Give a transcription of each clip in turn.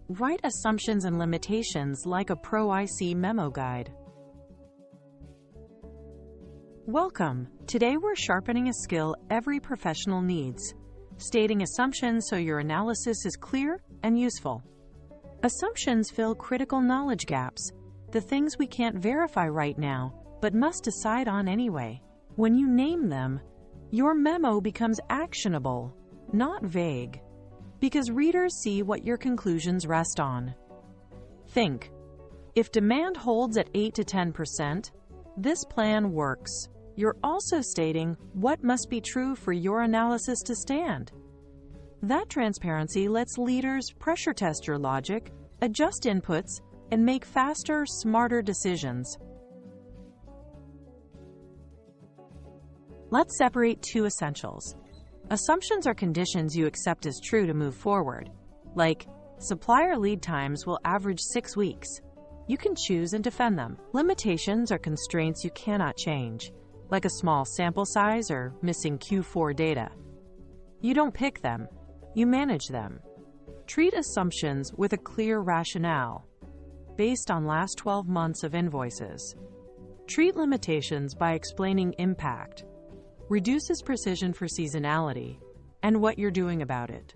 Write assumptions and limitations like a pro IC memo guide. Welcome! Today we're sharpening a skill every professional needs, stating assumptions so your analysis is clear and useful. Assumptions fill critical knowledge gaps, the things we can't verify right now, but must decide on anyway. When you name them, your memo becomes actionable, not vague, because readers see what your conclusions rest on. Think, if demand holds at 8 to 10%, this plan works. You're also stating what must be true for your analysis to stand. That transparency lets leaders pressure test your logic, adjust inputs, and make faster, smarter decisions. Let's separate two essentials. Assumptions are conditions you accept as true to move forward, like supplier lead times will average 6 weeks. You can choose and defend them. Limitations are constraints you cannot change, like a small sample size or missing Q4 data. You don't pick them, you manage them. Treat assumptions with a clear rationale, based on last 12 months of invoices. Treat limitations by explaining impact, reduces precision for seasonality, and what you're doing about it.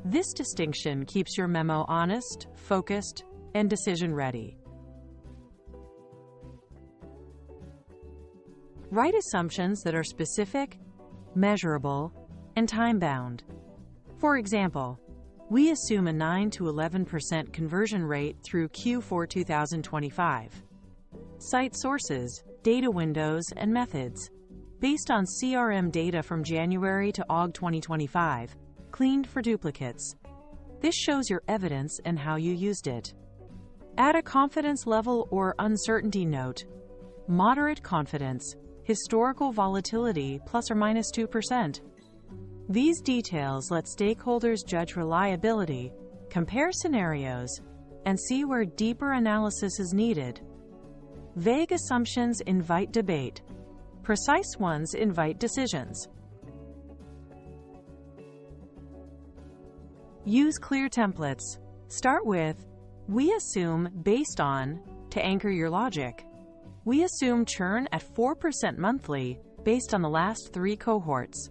This distinction keeps your memo honest, focused, and decision-ready. Write assumptions that are specific, measurable, and time-bound. For example, we assume a 9 to 11% conversion rate through Q4 2025. Cite sources, data windows, and methods based on CRM data from January to Aug 2025, cleaned for duplicates. This shows your evidence and how you used it. Add a confidence level or uncertainty note. Moderate confidence, historical volatility plus or minus 2%. These details let stakeholders judge reliability, compare scenarios, and see where deeper analysis is needed. Vague assumptions invite debate. Precise ones invite decisions. Use clear templates. Start with, we assume based on, to anchor your logic. We assume churn at 4% monthly based on the last 3 cohorts.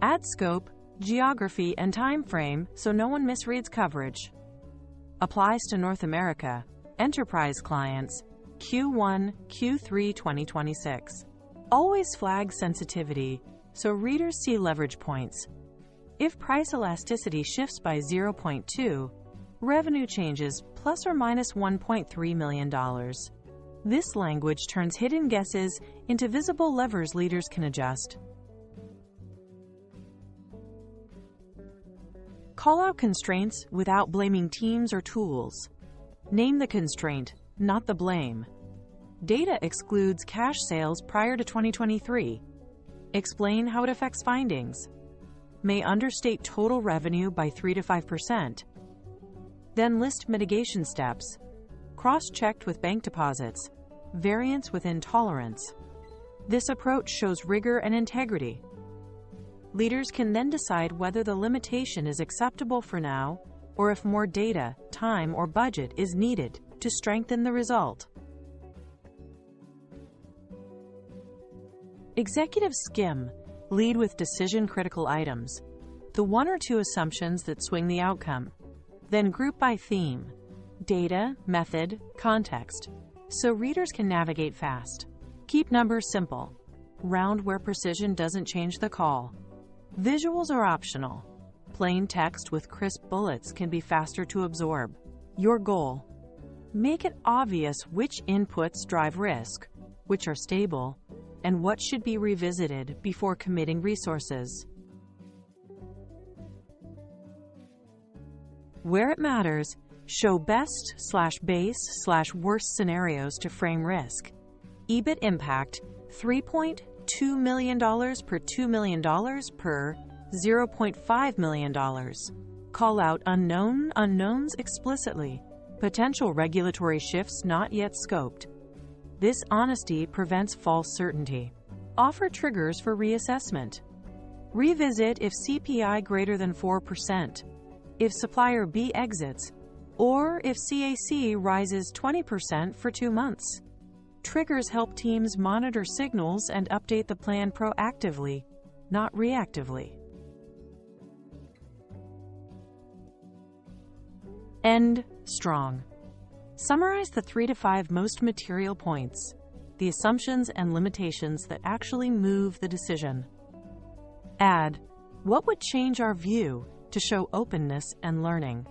Add scope, geography, and time frame so no one misreads coverage. Applies to North America, enterprise clients, Q1, Q3 2026. Always flag sensitivity so readers see leverage points. If price elasticity shifts by 0.2, revenue changes plus or minus $1.3 million. This language turns hidden guesses into visible levers leaders can adjust. Call out constraints without blaming teams or tools. Name the constraint, not the blame. Data excludes cash sales prior to 2023. Explain how it affects findings. May understate total revenue by 3 to 5%. Then list mitigation steps. Cross-checked with bank deposits. Variance within tolerance. This approach shows rigor and integrity. Leaders can then decide whether the limitation is acceptable for now, or if more data, time, or budget is needed to strengthen the result. Executive skim. Lead with decision-critical items, the 1 or 2 assumptions that swing the outcome. Then group by theme, data, method, context, so readers can navigate fast. Keep numbers simple. Round where precision doesn't change the call. Visuals are optional. Plain text with crisp bullets can be faster to absorb. Your goal: make it obvious which inputs drive risk, which are stable, and what should be revisited before committing resources. Where it matters, show best/base/worst scenarios to frame risk. EBIT impact: $3.2 million per $2 million per $0.5 million. Call out unknowns explicitly. Potential regulatory shifts not yet scoped. This honesty prevents false certainty. Offer triggers for reassessment. Revisit if CPI greater than 4%. If supplier B exits, or if CAC rises 20% for 2 months. Triggers help teams monitor signals and update the plan proactively, not reactively. End strong. Summarize the 3 to 5 most material points, the assumptions and limitations that actually move the decision. Add, what would change our view to show openness and learning?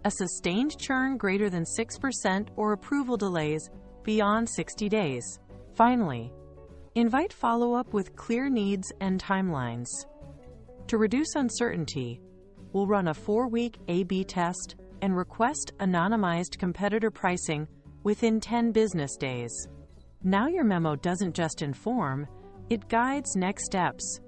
A sustained churn greater than 6% or approval delays beyond 60 days. Finally, invite follow-up with clear needs and timelines. To reduce uncertainty, we'll run a 4-week A/B test and request anonymized competitor pricing within 10 business days. Now your memo doesn't just inform, it guides next steps.